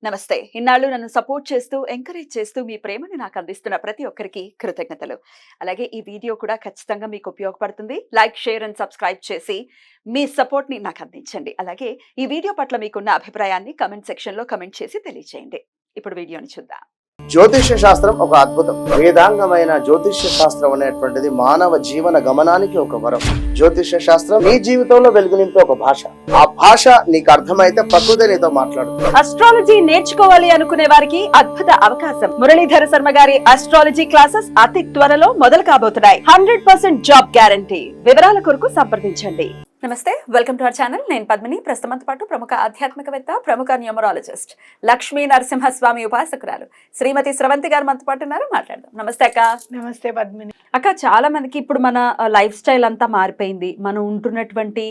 నమస్తే. ఇన్నాళ్ళు నన్ను సపోర్ట్ చేస్తూ, ఎంకరేజ్ చేస్తూ మీ ప్రేమని నాకు అందిస్తున్న ప్రతి ఒక్కరికి కృతజ్ఞతలు. అలాగే ఈ వీడియో కూడా ఖచ్చితంగా మీకు ఉపయోగపడుతుంది. లైక్, షేర్ అండ్ సబ్స్క్రైబ్ చేసి మీ సపోర్ట్‌ని నాకు అందించండి. అలాగే ఈ వీడియో పట్ల మీకున్న అభిప్రాయాన్ని కామెంట్ సెక్షన్‌లో కామెంట్ చేసి తెలియజేయండి. ఇప్పుడు వీడియోని చూద్దాం. జ్యోతిష్య శాస్త్రం ఒక అద్భుతం. వేదాంగమైన జ్యోతిష్య శాస్త్రం అనేటువంటిది మానవ జీవన గమనానికి ఒక వరం. జ్యోతిష్య శాస్త్రం నీ జీవితంలో వెలుగునింపే ఒక భాష. ఆ భాష నీకు అర్థమైతే ప్రకృతి నీతో మాట్లాడుతుంది. అస్ట్రాలజీ నేర్చుకోవాలి అనుకునే వారికి అద్భుత అవకాశం. మురళీధర శర్మ గారి అస్ట్రాలజీ క్లాసెస్ అతి త్వరలో మొదలు కాబోతున్నాయి. 100% జాబ్ గ్యారంటీ. వివరాల కొరకు సంప్రదించండి. నమస్తే, వెల్కమ్ టు అవర్ ఛానల్. నేను పద్మిని. ప్రస్తుతంతో పాటు ప్రముఖ ఆధ్యాత్మికవేత్త, ప్రముఖ న్యూమరాలజిస్ట్, లక్ష్మీ నరసింహస్వామి ఉపాసకురాలు శ్రీమతి స్రవంతి గారు మనతో పాటు ఉన్నారు. మాట్లాడదాం. నమస్తే అక్క. నమస్తే పద్మిని. అక్క, చాలా మందికి ఇప్పుడు మన లైఫ్ స్టైల్ అంతా మారిపోయింది. మనం ఉంటున్నటువంటి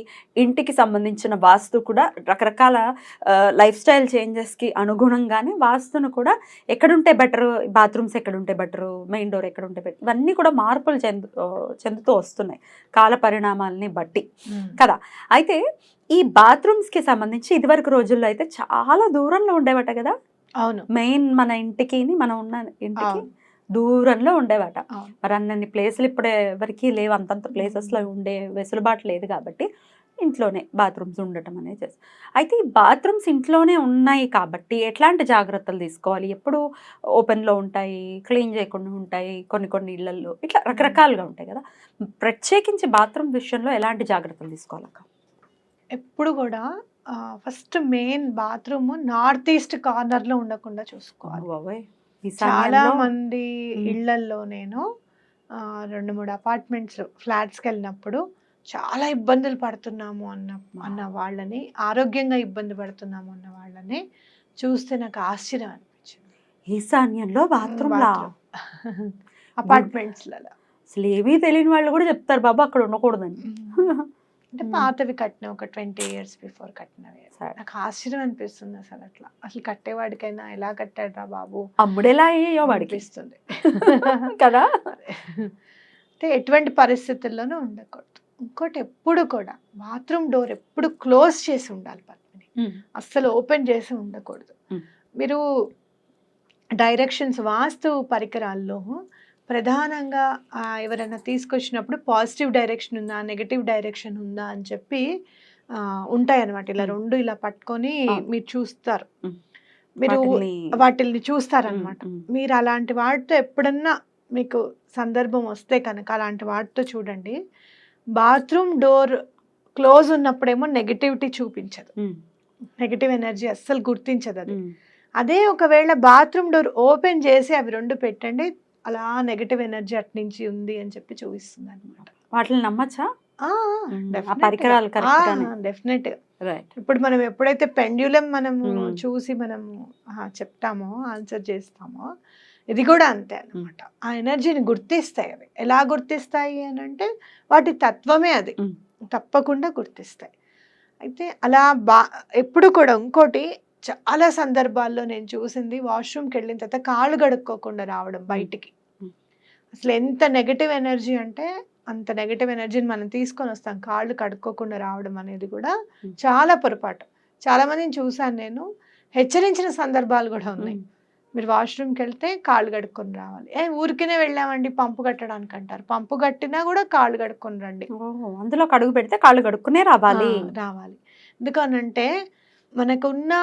ఇంటికి సంబంధించిన వాస్తు కూడా రకరకాల లైఫ్ స్టైల్ చేంజెస్కి అనుగుణంగానే వాస్తును కూడా ఎక్కడుంటే బెటర్, బాత్రూమ్స్ ఎక్కడుంటే బెటరు, మెయిన్ డోర్ ఎక్కడుంటే బెటర్, ఇవన్నీ కూడా మార్పులు చెందుతూ వస్తున్నాయి కాల పరిణామాలని బట్టి కదా. అయితే ఈ బాత్రూమ్స్కి సంబంధించి ఇదివరకు రోజుల్లో అయితే చాలా దూరంలో ఉండేవట కదా. అవును, మెయిన్ మన ఇంటికి, మనం ఉన్న ఇంటికి దూరంలో ఉండేవాట. మరి అన్ని ప్లేసులు ఇప్పుడు ఎవరికి లేవు, అంతంత ప్లేసెస్లో ఉండే వెసులుబాటు లేదు కాబట్టి ఇంట్లోనే బాత్రూమ్స్ ఉండటం అనేది చేస్తాం. అయితే ఈ బాత్రూమ్స్ ఇంట్లోనే ఉన్నాయి కాబట్టి ఎట్లాంటి జాగ్రత్తలు తీసుకోవాలి? ఎప్పుడు ఓపెన్లో ఉంటాయి, క్లీన్ చేయకుండా ఉంటాయి, కొన్ని ఇళ్లల్లో ఇట్లా రకరకాలుగా ఉంటాయి కదా. ప్రత్యేకించి బాత్రూమ్ విషయంలో ఎలాంటి జాగ్రత్తలు తీసుకోవాలక్క? ఎప్పుడు కూడా first main bathroom north east corner లో ఉండకుండా చూసుకోవాలి. చాలా మంది ఇళ్లల్లో నేను 2-3 అపార్ట్మెంట్స్ ఫ్లాట్స్కి వెళ్ళినప్పుడు చాలా ఇబ్బందులు పడుతున్నాము అన్న వాళ్ళని, ఆరోగ్యంగా ఇబ్బంది పడుతున్నాము అన్న వాళ్ళని చూస్తే నాకు ఆశ్చర్యం అనిపించింది. ఈశాన్యంలో బాత్రూమ్ అపార్ట్మెంట్స్లలో అసలు ఏమీ తెలియని వాళ్ళు కూడా చెప్తారు బాబా అక్కడ ఉండకూడదని. అంటే పాతవి కట్టిన ఒక 20 years బిఫోర్ కట్టినవి. నాకు ఆశ్చర్యం అనిపిస్తుంది అసలు కట్టేవాడికైనా ఎలా కట్టాడ్రా బాబు, అమ్ముడెలా అయ్యో అనిపిస్తుంది కదా. అంటే ఎటువంటి పరిస్థితుల్లోనూ ఉండకూడదు. ఇంకోటి, ఎప్పుడు కూడా బాత్రూమ్ డోర్ ఎప్పుడు క్లోజ్ చేసి ఉండాలి పద్మిని, అస్సలు ఓపెన్ చేసి ఉండకూడదు. మీరు డైరెక్షన్స్, వాస్తు పరికరాల్లో ప్రధానంగా ఎవరైనా తీసుకొచ్చినప్పుడు పాజిటివ్ డైరెక్షన్ ఉందా, నెగటివ్ డైరెక్షన్ ఉందా అని చెప్పి ఉంటాయి అన్నమాట. ఇలా రెండు ఇలా పట్టుకొని మీరు చూస్తారు, మీరు వాటిల్ని చూస్తారనమాట. మీరు అలాంటి వాటితో ఎప్పుడన్నా మీకు సందర్భం వస్తే కనుక అలాంటి వాటితో చూడండి. బాత్రూమ్ డోర్ క్లోజ్ ఉన్నప్పుడేమో నెగటివిటీ చూపించదు, నెగటివ్ ఎనర్జీ అస్సలు గుర్తించదు అది. అదే ఒకవేళ బాత్రూమ్ డోర్ ఓపెన్ చేసి అవి రెండు పెట్టండి, అలా నెగటివ్ ఎనర్జీ అట్నుంచి ఉంది అని చెప్పి చూపిస్తుంది అనమాట. వాటిని నమ్మచ్చా? డెఫినెట్ గా. ఇప్పుడు మనం ఎప్పుడైతే పెండ్యులం మనము చూసి మనము చెప్తామో, ఆన్సర్ చేస్తామో, ఇది కూడా అంతే అనమాట. ఆ ఎనర్జీని గుర్తిస్తాయి. అవి ఎలా గుర్తిస్తాయి అని అంటే వాటి తత్వమే అది, తప్పకుండా గుర్తిస్తాయి. అయితే అలా ఎప్పుడు కూడా ఇంకోటి, చాలా సందర్భాల్లో నేను చూసింది, వాష్రూమ్కి వెళ్ళిన తర్వాత కాళ్ళు కడుక్కోకుండా రావడం బయటికి. అసలు ఎంత నెగటివ్ ఎనర్జీ అంటే అంత నెగటివ్ ఎనర్జీని మనం తీసుకొని వస్తాం. కాళ్ళు కడుక్కోకుండా రావడం అనేది కూడా చాలా పొరపాటు. చాలా మందిని చూసాను నేను, హెచ్చరించిన సందర్భాలు కూడా ఉన్నాయి. మీరు వాష్రూమ్కి వెళ్తే కాళ్ళు కడుక్కొని రావాలి. ఊరికినే వెళ్ళామండి పంపు కట్టడానికి అంటారు. పంపు కట్టినా కూడా కాళ్ళు కడుక్కొని రండి. అందులో కడుగు పెడితే కాళ్ళు కడుక్కునే రావాలి. ఎందుకనంటే మనకున్న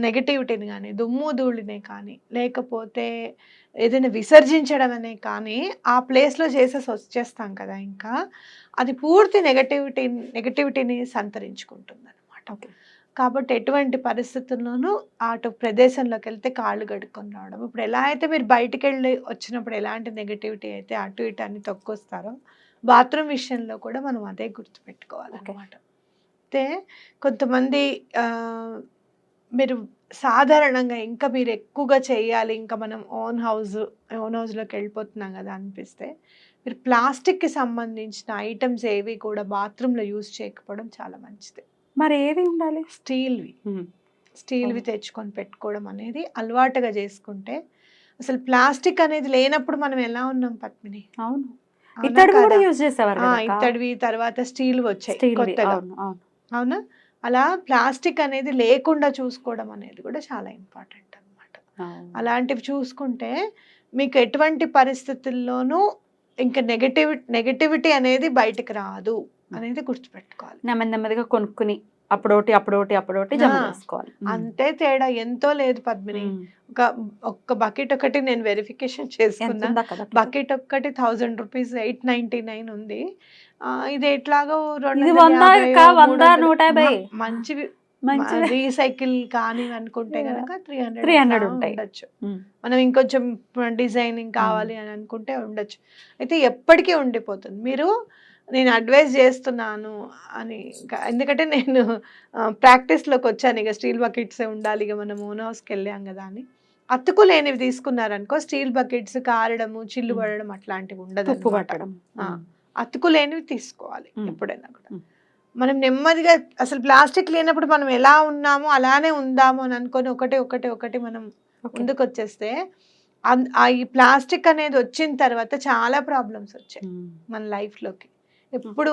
నెగటివిటీని కానీ, దుమ్ము ధూళినే కానీ, లేకపోతే ఏదైనా విసర్జించడం అనే కానీ ఆ ప్లేస్లో చేసేసి వచ్చేస్తాం కదా, ఇంకా అది పూర్తి నెగటివిటీని సంతరించుకుంటుంది అనమాట. కాబట్టి ఎటువంటి పరిస్థితుల్లోనూ అటు ప్రదేశంలోకి వెళ్తే కాళ్ళు కడుక్కొని రావడం. ఇప్పుడు ఎలా అయితే మీరు బయటికి వెళ్ళి వచ్చినప్పుడు ఎలాంటి నెగటివిటీ అయితే అటు ఇటు అన్ని తొక్కొస్తారో, బాత్రూమ్ విషయంలో కూడా మనం అదే గుర్తుపెట్టుకోవాలన్నమాట. అయితే కొంతమంది మీరు సాధారణంగా ఇంకా మీరు ఎక్కువగా చేయాలి, ఇంకా మనం ఓన్ హౌస్లోకి వెళ్ళిపోతున్నాం కదా అనిపిస్తే, మీరు ప్లాస్టిక్కి సంబంధించిన ఐటమ్స్ ఏవి కూడా బాత్రూంలో యూజ్ చేయకపోవడం చాలా మంచిది. మరి ఏవి ఉండాలి? స్టీల్వి తెచ్చుకొని పెట్టుకోవడం అనేది అలవాటుగా చేసుకుంటే, అసలు ప్లాస్టిక్ అనేది లేనప్పుడు మనం ఎలా ఉన్నాం పద్మిని? అవును, ఇత్తడివి కూడా యూజ్ చేసేవారు. ఇత్తడివి తర్వాత స్టీల్ వచ్చాయి కొత్తగా, అవునా? అలా ప్లాస్టిక్ అనేది లేకుండా చూసుకోవడం అనేది కూడా చాలా ఇంపార్టెంట్ అన్నమాట. అలాంటివి చూసుకుంటే మీకు ఎటువంటి పరిస్థితుల్లోనూ ఇంకా నెగటివిటీ అనేది బయటికి రాదు అనేది గుర్తుపెట్టుకోవాలి. నెమ్మదిగా కొనుక్కుని అప్పుడోటి జమ చేసుకోవాలి. అంతే తేడా, ఎంతో లేదు పద్మిని. ఒక్క బకెట్ ఒకటి నేను వెరిఫికేషన్ చేసుకున్నా, బకెట్ ఒక్కటి 1000 రూపీస్ 899 ఉంది. ఇది ఎట్లాగో 250 మంచివి రీసైకిల్ కానీ అనుకుంటే కనుక 300 ఉండొచ్చు. మనం ఇంకొంచెం డిజైనింగ్ కావాలి అని అనుకుంటే ఉండొచ్చు. అయితే ఎప్పటికీ ఉండిపోతుంది. నేను అడ్వైజ్ చేస్తున్నాను అని, ఎందుకంటే నేను ప్రాక్టీస్లోకి వచ్చాను. ఇక స్టీల్ బకెట్సే ఉండాలి, ఇక మనం ఓన్ హౌస్కి వెళ్ళాం కదా అని. అతుకులేనివి తీసుకున్నారనుకో, స్టీల్ బకెట్స్ కారడము, చిల్లు పడడం అట్లాంటివి ఉండదు. అతుకులేనివి తీసుకోవాలి ఎప్పుడైనా కూడా. మనం నెమ్మదిగా అసలు ప్లాస్టిక్ లేనప్పుడు మనం ఎలా ఉన్నామో అలానే ఉందాము అని అనుకొని ఒకటి మనం ముందుకు వచ్చేస్తే ఈ ప్లాస్టిక్ అనేది వచ్చిన తర్వాత చాలా ప్రాబ్లమ్స్ వచ్చాయి మన లైఫ్లోకి. ఎప్పుడో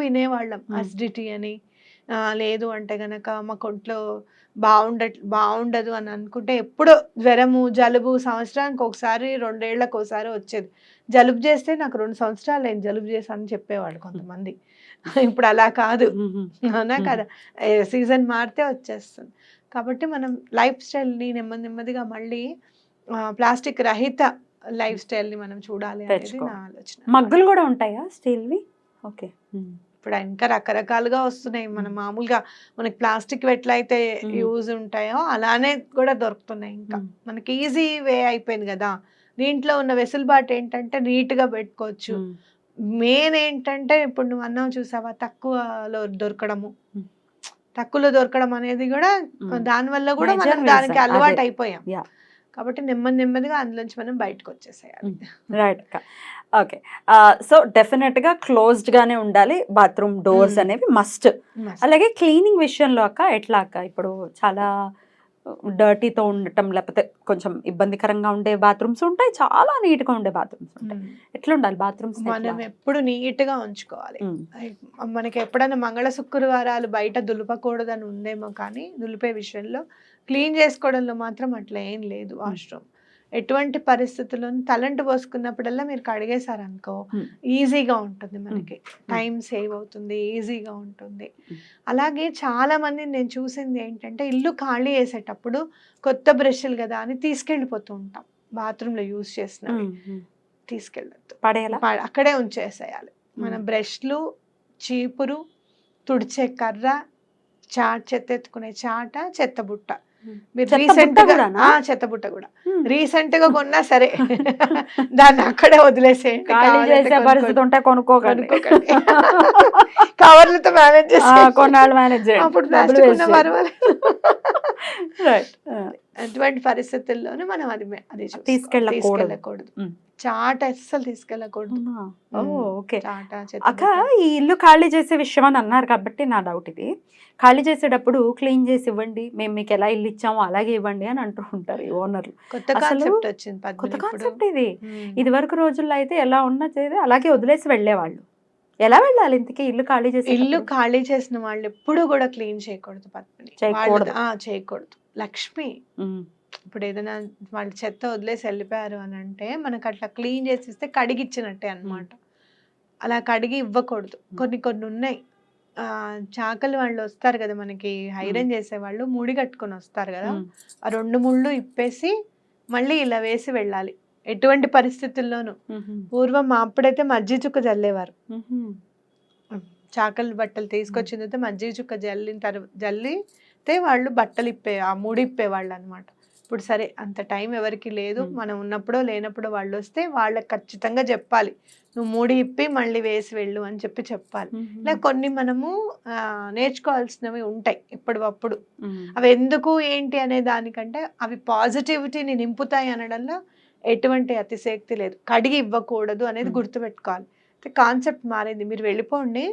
వినేవాళ్ళం అసిడిటీ అని, లేదు అంటే గనక మా కొంట్లో బాగుండదు అని అనుకుంటే ఎప్పుడో జ్వరము, జలుబు సంవత్సరానికి ఒకసారి 2 ఏళ్లకు ఒకసారి వచ్చేది. జలుబు చేస్తే నాకు 2 సంవత్సరాలు నేను జలుబు చేశాను చెప్పేవాడు కొంతమంది. ఇప్పుడు అలా కాదు, అవునా కదా, సీజన్ మారితే వచ్చేస్తుంది. కాబట్టి మనం లైఫ్ స్టైల్ని నెమ్మదిగా మళ్ళీ ప్లాస్టిక్ రహిత లైఫ్ స్టైల్ని మనం చూడాలి అనేది నా ఆలోచన. మగ్గులు కూడా ఉంటాయా స్టీల్వి? ఓకే, ఇప్పుడు ఇంకా రకరకాలుగా వస్తున్నాయి. మనం మామూలుగా మనకి ప్లాస్టిక్ ఎట్లయితే యూజ్ ఉంటాయో అలానే కూడా దొరుకుతున్నాయి. ఇంకా మనకి ఈజీ వే అయిపోయింది కదా. దీంట్లో ఉన్న వెసులుబాటు ఏంటంటే నీట్గా పెట్టుకోవచ్చు. మెయిన్ ఏంటంటే ఇప్పుడు నువ్వు అన్నావు చూసావా, తక్కువలో దొరకడం అనేది కూడా, దానివల్ల కూడా మనం దానికి అలవాటు అయిపోయాం. కాబట్టి నెమ్మదిగా అందులోంచి మనం బయటకు వచ్చేసేయాలి. రైట్. ఓకే, సో డెఫినెట్గా క్లోజ్డ్గానే ఉండాలి బాత్రూమ్ డోర్స్ అనేవి మస్ట్. అలాగే క్లీనింగ్ విషయంలో అక్క ఎట్లా అక్క, ఇప్పుడు చాలా డర్టీతో ఉండటం, లేకపోతే కొంచెం ఇబ్బందికరంగా ఉండే బాత్రూమ్స్ ఉంటాయి, చాలా నీట్గా ఉండే బాత్రూమ్స్ ఉంటాయి. ఎట్లా ఉండాలి బాత్రూమ్స్? మనం ఎప్పుడు నీట్గా ఉంచుకోవాలి. మనకి ఎప్పుడైనా మంగళ శుక్రవారాలు బయట దులపకూడదని ఉందేమో, కానీ దులిపే విషయంలో క్లీన్ చేసుకోవడంలో మాత్రం అట్లా ఏం లేదు. వాష్రూమ్ ఎటువంటి పరిస్థితుల్లోనూ తలంటు పోసుకున్నప్పుడల్లా మీరు కడిగేశారనుకో ఈజీగా ఉంటుంది, మనకి టైం సేవ్ అవుతుంది, ఈజీగా ఉంటుంది. అలాగే చాలా మంది నేను చూసింది ఏంటంటే, ఇల్లు ఖాళీ చేసేటప్పుడు కొత్త బ్రష్లు కదా అని తీసుకెళ్ళిపోతూ ఉంటాం. బాత్రూంలో యూజ్ చేసినవి తీసుకెళ్ళద్దు, అక్కడే ఉంచేసేయాలి. మన బ్రష్లు, చీపురు, తుడిచే కర్ర, చెత్త ఎత్తుకునే చాట, చెత్తబుట్ట, మీరు చెత్తబుట్ట కూడా రీసెంట్ గా కొన్నా సరే దాన్ని అక్కడే వదిలేసేయండి. కవర్లతో మేనేజ్ చేసి అప్పుడు ప్లాస్టిక్ ఉన్న పర్వాలేదు. అటువంటి పరిస్థితుల్లోనే మనం అది తీసుకెళ్ళకూడదు. చాట అస్సలు తీసుకెళ్ళకూడదు. అక్క, ఈ ఇల్లు ఖాళీ చేసే విషయం అని అన్నారు కాబట్టి నా డౌట్ ఇది, ఖాళీ చేసేటప్పుడు క్లీన్ చేసి ఇవ్వండి, మేము మీకు ఎలా ఇల్లు ఇచ్చామో అలాగే ఇవ్వండి అని అంటూ ఉంటారు ఈ ఓనర్లు. కొత్త కాన్సెప్ట్ ఇది. ఇది వరకు రోజుల్లో అయితే ఎలా ఉన్నా అలాగే వదిలేసి వెళ్ళేవాళ్ళు. ఎలా వెళ్ళాలి ఇంతకీ ఇల్లు ఖాళీ చేసి? ఇల్లు ఖాళీ చేసిన వాళ్ళు ఎప్పుడు కూడా క్లీన్ చేయకూడదు పద్మిని, చేయకూడదు. లక్ష్మి, ఇప్పుడు ఏదైనా వాళ్ళు చెత్త వదిలేసి వెళ్ళిపోయారు అని అంటే మనకు అట్లా క్లీన్ చేసి ఇస్తే కడిగిచ్చినట్టే అన్నమాట. అలా కడిగి ఇవ్వకూడదు. కొన్ని ఉన్నాయి, చాకలి వాళ్ళు వస్తారు కదా మనకి ఐరన్ చేసేవాళ్ళు, ముడి కట్టుకొని వస్తారు కదా, ఆ 2 ముళ్ళు ఇప్పేసి మళ్ళీ ఇలా వేసి వెళ్ళాలి. ఎటువంటి పరిస్థితుల్లోనూ. పూర్వం అప్పుడైతే మజ్జిగ చుక్క జల్లేవారు. చాకలి బట్టలు తీసుకొచ్చిన తర్వాత మజ్జిగ చుక్క జల్లితే వాళ్ళు బట్టలు ఆ ముడి ఇప్పేవాళ్ళు అనమాట. ఇప్పుడు సరే అంత టైం ఎవరికి లేదు, మనం ఉన్నప్పుడో లేనప్పుడో వాళ్ళు వస్తే వాళ్ళకి ఖచ్చితంగా చెప్పాలి, నువ్వు ముడి ఇప్పి మళ్ళీ వేసి వెళ్ళు అని చెప్పాలి. ఇలా కొన్ని మనము నేర్చుకోవాల్సినవి ఉంటాయి ఎప్పటికప్పుడు. అవి ఎందుకు ఏంటి అనే దానికంటే అవి పాజిటివిటీని నింపుతాయి అనడంలో ఎటువంటి అతిశక్తి లేదు. కడిగి ఇవ్వకూడదు అనేది గుర్తుపెట్టుకోవాలి. కాన్సెప్ట్ మారింది. మీరు వెళ్ళిపోండి,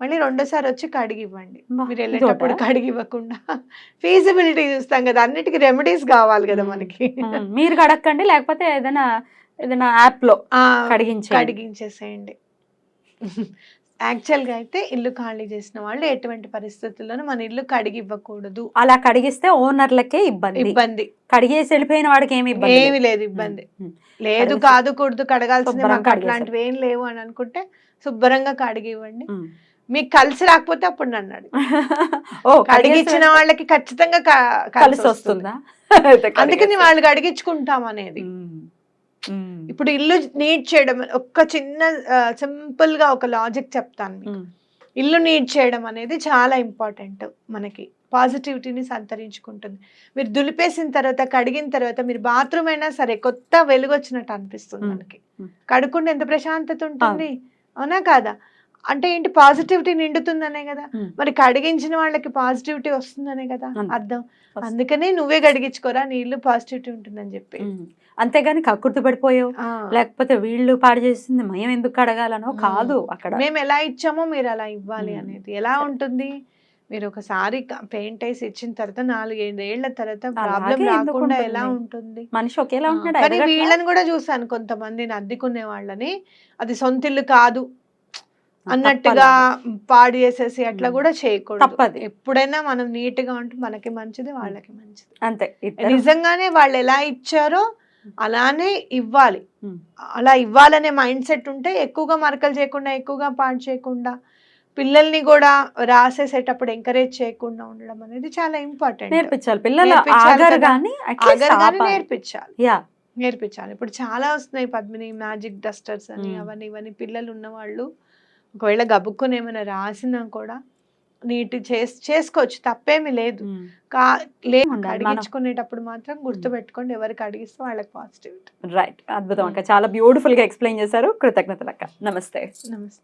మళ్ళీ 2సారి వచ్చి కడిగి ఇవ్వండి. మీరు వెళ్ళేటప్పుడు కడిగి ఇవ్వకుండా ఫీజిబిలిటీ చూస్తాం కదా, అన్నిటికీ రెమెడీస్ కావాలి కదా మనకి. మీరు కడగండి, లేకపోతే ఏదైనా యాప్ లో కడిగించేసేయండి. యాక్చువల్గా అయితే ఇల్లు ఖాళీ చేసిన వాళ్ళు ఎటువంటి పరిస్థితుల్లోనూ మన ఇల్లు కడిగి ఇవ్వకూడదు. అలా కడిగిస్తే ఓనర్లకే ఇబ్బంది కడిగేసి వెళ్ళిపోయిన వాడికి ఏమి ఇబ్బంది ఏమి లేదు, ఇబ్బంది లేదు. కడిగేసి- కాదు కూడదు కడగాల్సిందే, శుభ్రంగా మాకు కడిగేసారు. అట్లాంటివి ఏం లేవు అని అనుకుంటే శుభ్రంగా కడిగి ఇవ్వండి. ఉమ్. మీకు కలిసి రాకపోతే అప్పుడు నన్ను అడగండి. ఓ కడిగిచ్చిన వాళ్ళకి ఖచ్చితంగా కలిసి వస్తుందా? అందుకని వాళ్ళు కడిగించుకుంటాం అనేది. ఇప్పుడు ఇల్లు నీట్ చేయడం, ఒక్క చిన్న సింపుల్ గా ఒక లాజిక్ చెప్తాను మీకు. ఇల్లు నీట్ చేయడం అనేది చాలా ఇంపార్టెంట్. మనకి పాజిటివిటీని సంతరించుకుంటుంది. మీరు దులిపేసిన తర్వాత, కడిగిన తర్వాత మీరు బాత్రూమ్ అయినా సరే కొత్త వెలుగు వచ్చినట్టు అనిపిస్తుంది మనకి. కడుక్కుంటే ఎంత ప్రశాంతత ఉంటుంది, అవునా కాదా? అంటే ఏంటి, పాజిటివిటీ నిండుతుందనే కదా. మరి కడిగించిన వాళ్ళకి పాజిటివిటీ వస్తుందనే కదా అర్థం. అందుకనే నువ్వే కడిగించుకోరా, నీ ఇల్లు పాజిటివిటీ ఉంటుందని చెప్పి. అంతేగాని కక్కుర్తి పడిపోయావు, లేకపోతే వీళ్ళు పాడు చేసింది మేము ఎందుకు కడగాలనో కాదు. అక్కడ మేము ఎలా ఇచ్చామో మీరు అలా ఇవ్వాలి అనేది ఎలా ఉంటుంది. మీరు ఒకసారి పెయింట్ వేసి ఇచ్చిన తర్వాత 4-5 ఏళ్ల తర్వాత ప్రాబ్లం రాకుండా ఎలా ఉంటుంది? మనిషి ఒకేలా ఉంటాడు. కానీ వీళ్ళని కూడా చూసాను, కొంతమందిని అద్దెకునే వాళ్ళని, అది సొంత ఇల్లు కాదు అన్నట్టుగా పాడు చేసేసి అట్లా కూడా చేయకూడదు. ఎప్పుడైనా మనం నీట్ గా ఉంటే మనకి మంచిది, వాళ్ళకి మంచిది. అంతే. నిజంగానే వాళ్ళు ఎలా ఇచ్చారో అలానే ఇవ్వాలి. అలా ఇవ్వాలనే మైండ్ సెట్ ఉంటే ఎక్కువగా మరకలు చేయకుండా, ఎక్కువగా పాడు చేయకుండా, పిల్లల్ని కూడా రాసేసేటప్పుడు ఎంకరేజ్ చేయకుండా ఉండడం అనేది చాలా ఇంపార్టెంట్. నేర్పించాలి పిల్లలు, నేర్పించాలి. ఇప్పుడు చాలా వస్తున్నాయి పద్మిని, మ్యాజిక్ డస్టర్స్ అని, అవన్నీ ఇవన్నీ. పిల్లలు ఉన్న వాళ్ళు ఒకవేళ గబుక్కుని ఏమైనా రాసినా కూడా నీట్ చేసుకోవచ్చు, తప్పేమీ లేదు. కడిగించుకునేటప్పుడు మాత్రం గుర్తుపెట్టుకోండి, ఎవరికి అడిగిస్తే వాళ్ళకి పాజిటివిటీ. రైట్. అద్భుతం అక్క, చాలా బ్యూటిఫుల్ గా ఎక్స్ప్లెయిన్ చేశారు. కృతజ్ఞతలు అక్క. నమస్తే. నమస్తే.